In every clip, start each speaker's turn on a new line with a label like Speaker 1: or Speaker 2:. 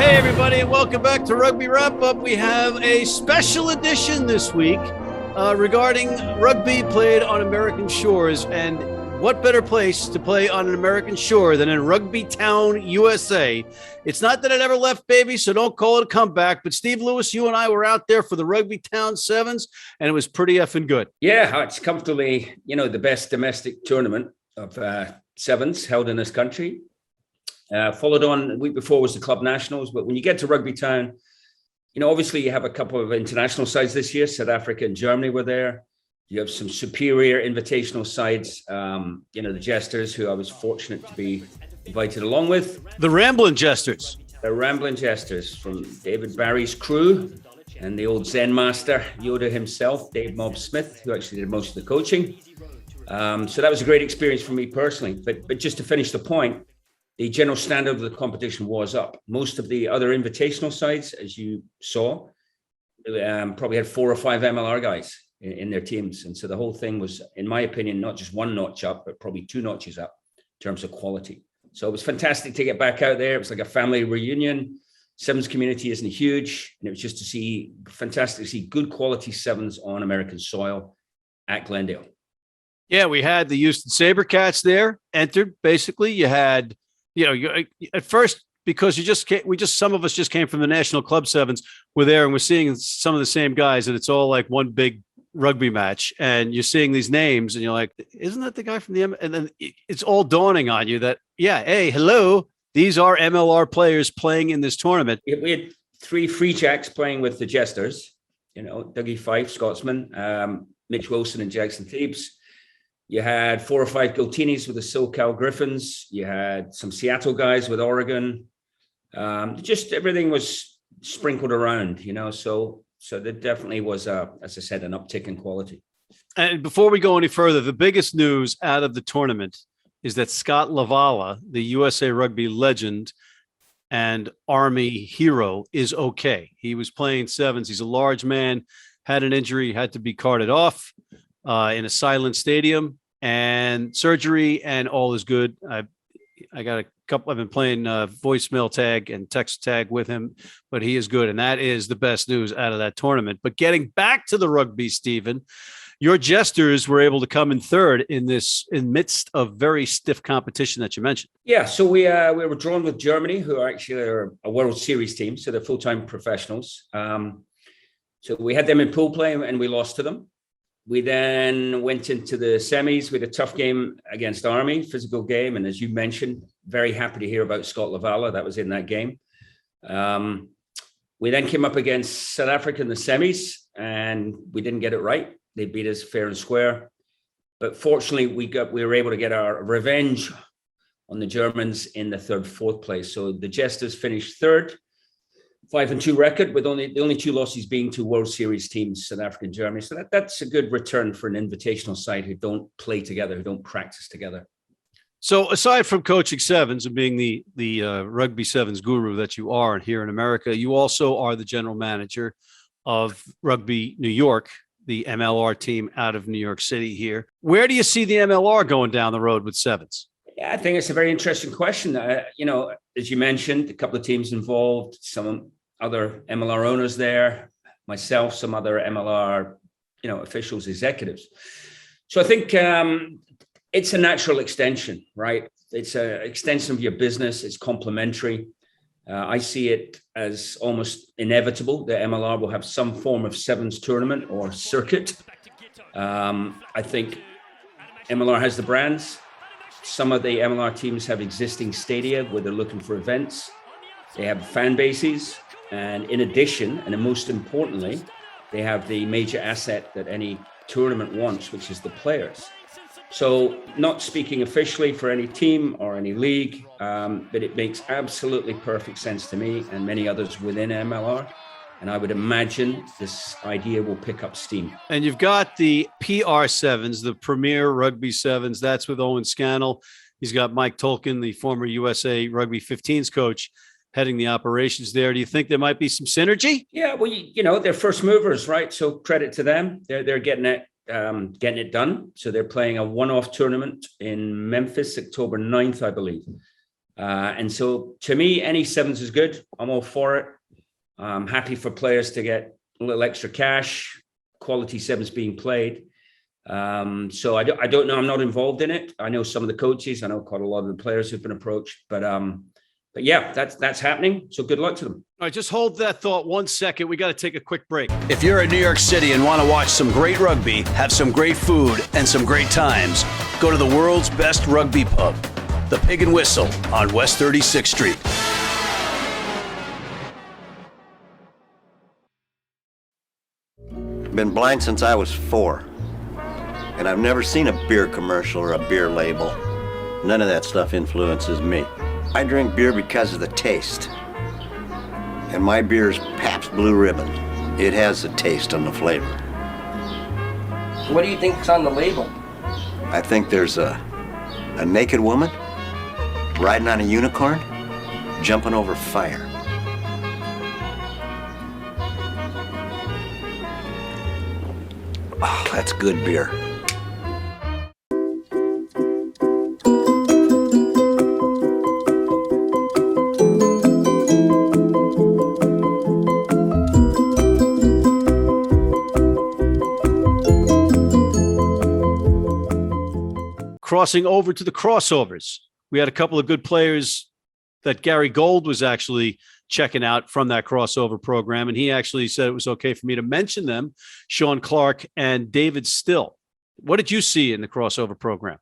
Speaker 1: Hey, everybody, and welcome back to Rugby Wrap-Up. We have a special edition this week regarding rugby played on American shores. And what better place to play on an American shore than in Rugby Town, USA? It's not that it ever left, baby, so don't call it a comeback. But Steve Lewis, you and I were out there for the Rugby Town 7s, and it was pretty effing good.
Speaker 2: Yeah, it's comfortably, the best domestic tournament of 7s held in this country. Followed on the week before was the Club Nationals. But when you get to Rugby Town, obviously you have a couple of international sides this year. South Africa and Germany were there. You have some superior invitational sides, the Jesters, who I was fortunate to be invited along with.
Speaker 1: The Ramblin Jesters.
Speaker 2: The Ramblin Jesters from David Barry's crew and the old Zen master, Yoda himself, Dave Mob Smith, who actually did most of the coaching. So that was a great experience for me personally. But just to finish the point, the general standard of the competition was up. Most of the other invitational sides, as you saw, probably had 4 or 5 MLR guys in their teams. And so the whole thing was, in my opinion, not just one notch up, but probably 2 notches up in terms of quality. So it was fantastic to get back out there. It was like a family reunion. 7s community isn't huge. And it was just fantastic to see good quality 7s on American soil at Glendale.
Speaker 1: Yeah, we had the Houston SaberCats there, entered. Basically, you had, at first, because some of us just came from the National Club 7s, we're there and we're seeing some of the same guys, and it's all like one big rugby match, and you're seeing these names and you're like, isn't that the guy from the and then it's all dawning on you that, yeah, hey, hello, these are MLR players playing in this tournament.
Speaker 2: We had 3 Free Jacks playing with the Jesters, Dougie Fife, Scotsman, Mitch Wilson and Jackson Thebes. You had 4 or 5 Giltinis with the SoCal Griffins. You had some Seattle guys with Oregon. Just everything was sprinkled around, So there definitely was, as I said, an uptick in quality.
Speaker 1: And before we go any further, the biggest news out of the tournament is that Scott Lavala, the USA Rugby legend and Army hero, is okay. He was playing 7s. He's a large man, had an injury, had to be carted off in a silent stadium, and surgery, and all is good. I got a couple. I've been playing voicemail tag and text tag with him, but he is good, and that is the best news out of that tournament. But getting back to the rugby, Stephen, your Jesters were able to come in third in midst of very stiff competition that you mentioned.
Speaker 2: Yeah, so we were drawn with Germany, who are actually a World Series team, so they're full-time professionals. So we had them in pool play, and we lost to them. We then went into the semis with a tough game against Army, physical game. And as you mentioned, very happy to hear about Scott Lavala. That was in that game. We then came up against South Africa in the semis, and we didn't get it right. They beat us fair and square. But fortunately, we were able to get our revenge on the Germans in the 3rd, 4th place. So the Jesters finished 3rd. 5-2 record, with the only 2 losses being to World Series teams, South Africa and Germany. So that's a good return for an invitational side who don't play together, who don't practice together.
Speaker 1: So aside from coaching 7s and being the Rugby 7s guru that you are here in America, you also are the general manager of Rugby New York, the MLR team out of New York City here. Where do you see the MLR going down the road with 7s?
Speaker 2: Yeah, I think it's a very interesting question. As you mentioned, a couple of teams involved, some other MLR owners there, myself, some other MLR, officials, executives. So I think it's a natural extension, right? It's an extension of your business. It's complementary. I see it as almost inevitable that MLR will have some form of 7s tournament or circuit. I think MLR has the brands. Some of the MLR teams have existing stadia where they're looking for events. They have fan bases. And in addition, and most importantly, they have the major asset that any tournament wants, which is the players. So not speaking officially for any team or any league, but it makes absolutely perfect sense to me and many others within MLR. And I would imagine this idea will pick up steam.
Speaker 1: And you've got the PR7s, the Premier Rugby 7s. That's with Owen Scannell. He's got Mike Tolkien, the former USA Rugby 15s coach, heading the operations there. Do you think there might be some synergy?
Speaker 2: Yeah, well, they're first movers, right? So credit to them. They're getting it done. So they're playing a one-off tournament in Memphis, October 9th, I believe. And so to me, any sevens is good. I'm all for it. I'm happy for players to get a little extra cash, quality sevens being played. So I don't know. I'm not involved in it. I know some of the coaches. I know quite a lot of the players who've been approached. But yeah, that's happening. So good luck to them.
Speaker 1: All right, just hold that thought 1 second. We got to take a quick break.
Speaker 3: If you're in New York City and want to watch some great rugby, have some great food, and some great times, go to the world's best rugby pub, the Pig and Whistle on West 36th Street.
Speaker 4: Been blind since I was 4. And I've never seen a beer commercial or a beer label. None of that stuff influences me. I drink beer because of the taste. And my beer is Pabst Blue Ribbon. It has the taste and the flavor.
Speaker 5: What do you think's on the label?
Speaker 4: I think there's a naked woman riding on a unicorn, jumping over fire. Oh, that's good beer.
Speaker 1: Crossing over to the crossovers, we had a couple of good players that Gary Gold was actually checking out from that crossover program, and he actually said it was okay for me to mention them, Sean Clark and David Still. What did you see in the crossover program?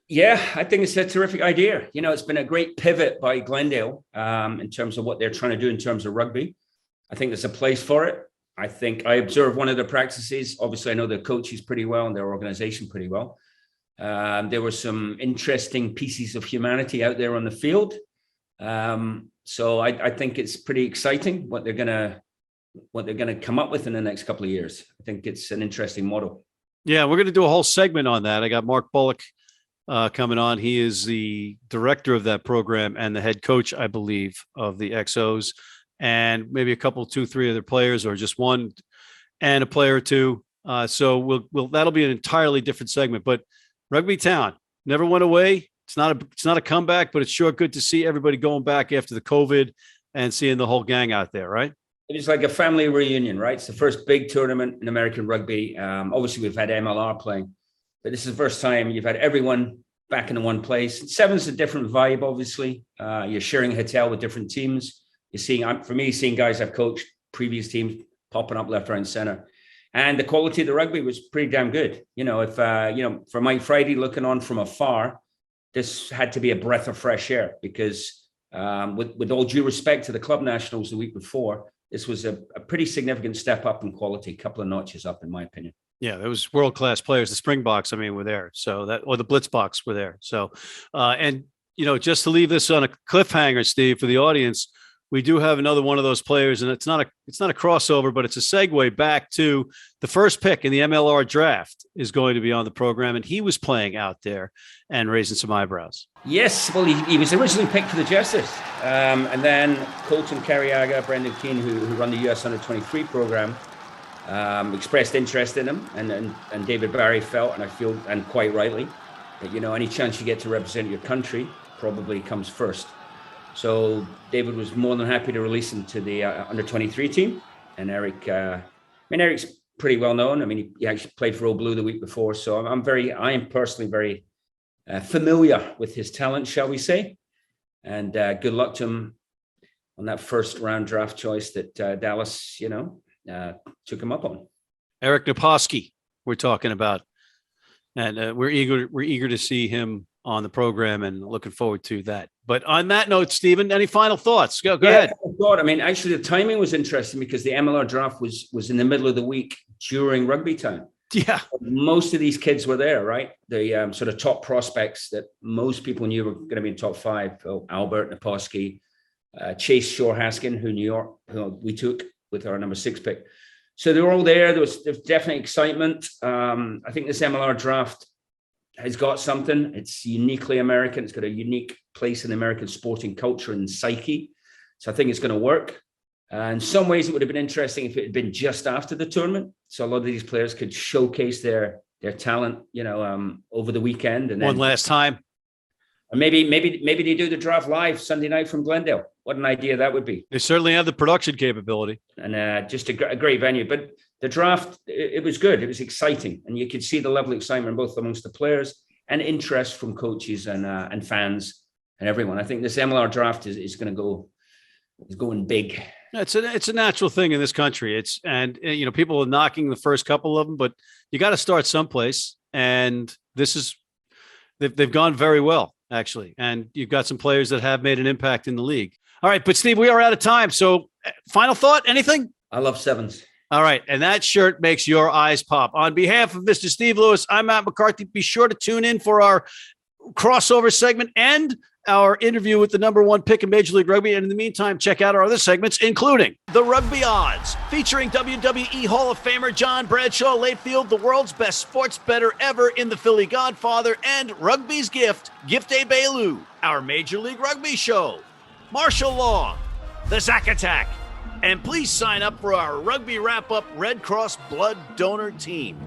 Speaker 2: Yeah, I think it's a terrific idea. You know, it's been a great pivot by Glendale in terms of what they're trying to do in terms of rugby. I think there's a place for it. I think I observed one of the practices. Obviously, I know the coaches pretty well and their organization pretty well. There were some interesting pieces of humanity out there on the field. So I think it's pretty exciting what they're gonna come up with in the next couple of years. I think it's an interesting model.
Speaker 1: Yeah, we're going to do a whole segment on that. I got Mark Bullock coming on. He is the director of that program and the head coach, I believe, of the XOs, and maybe a couple, 2, 3 other players, or just one and a player or two. So we'll that'll be an entirely different segment. But Rugby Town never went away. It's not a comeback, but it's sure good to see everybody going back after the COVID and seeing the whole gang out there, right?
Speaker 2: It was like a family reunion, right? It's the first big tournament in American rugby. Obviously, we've had MLR playing, but this is the first time you've had everyone back in one place. Seven's a different vibe, obviously. You're sharing a hotel with different teams. You're seeing, for me, seeing guys I've coached, previous teams popping up left, right, and center. And the quality of the rugby was pretty damn good. You know, if, for Mike Friday looking on from afar, this had to be a breath of fresh air because with all due respect to the club nationals the week before, this was a pretty significant step up in quality, a couple of notches up, in my opinion.
Speaker 1: Yeah, there was world-class players. The Springboks, were there. So or the Blitzboks were there. So, and, just to leave this on a cliffhanger, Steve, for the audience, we do have another one of those players, and it's not a crossover, but it's a segue back to the first pick in the MLR draft is going to be on the program, and he was playing out there and raising some eyebrows.
Speaker 2: Yes, well, he was originally picked for the Jesters, and then Colton Carriaga, Brendan Keane, who run the US Under-23 program, expressed interest in him, and David Barry felt, and I feel, and quite rightly, that any chance you get to represent your country probably comes first. So David was more than happy to release him to the Under-23 team. And Eric's pretty well known. He actually played for Old Blue the week before. So I am personally very familiar with his talent, shall we say. And good luck to him on that first round draft choice that Dallas, took him up on.
Speaker 1: Eric Naposki, we're talking about. And we're eager to see him on the program and looking forward to that. But on that note, Stephen, any final thoughts? Go ahead.
Speaker 2: Actually, the timing was interesting because the MLR draft was in the middle of the week during Rugby Town.
Speaker 1: Yeah.
Speaker 2: Most of these kids were there, right? The sort of top prospects that most people knew were going to be in top 5. Albert, Naposki, Chase Shore-Haskin, who we took with our number 6 pick. So they were all there. There was definitely excitement. I think this MLR draft has got something. It's uniquely American. It's got a unique place in American sporting culture and psyche. So I think it's going to work. In some ways, it would have been interesting if it had been just after the tournament. So a lot of these players could showcase their talent, over the weekend. And then,
Speaker 1: one last time.
Speaker 2: Or maybe they do the draft live Sunday night from Glendale. What an idea that would be.
Speaker 1: They certainly have the production capability.
Speaker 2: And just a great venue. But the draft, it was good. It was exciting. And you could see the level of excitement both amongst the players and interest from coaches and fans and everyone. I think this MLR draft is going big.
Speaker 1: It's a natural thing in this country. People are knocking the first couple of them, but you got to start someplace. And they've gone very well, actually. And you've got some players that have made an impact in the league. All right, but Steve, we are out of time. So final thought, anything?
Speaker 2: I love sevens.
Speaker 1: All right. And that shirt makes your eyes pop. On behalf of Mr. Steve Lewis, I'm Matt McCarthy. Be sure to tune in for our crossover segment and our interview with the #1 pick in Major League Rugby. And in the meantime, check out our other segments, including The Rugby Odds, featuring WWE Hall of Famer John Bradshaw Layfield, the world's best sports bettor ever in the Philly Godfather, and Rugby's Gift, Gift A Bailu, our Major League Rugby show, martial law, the Zack Attack, and please sign up for our Rugby Wrap-Up Red Cross Blood Donor Team.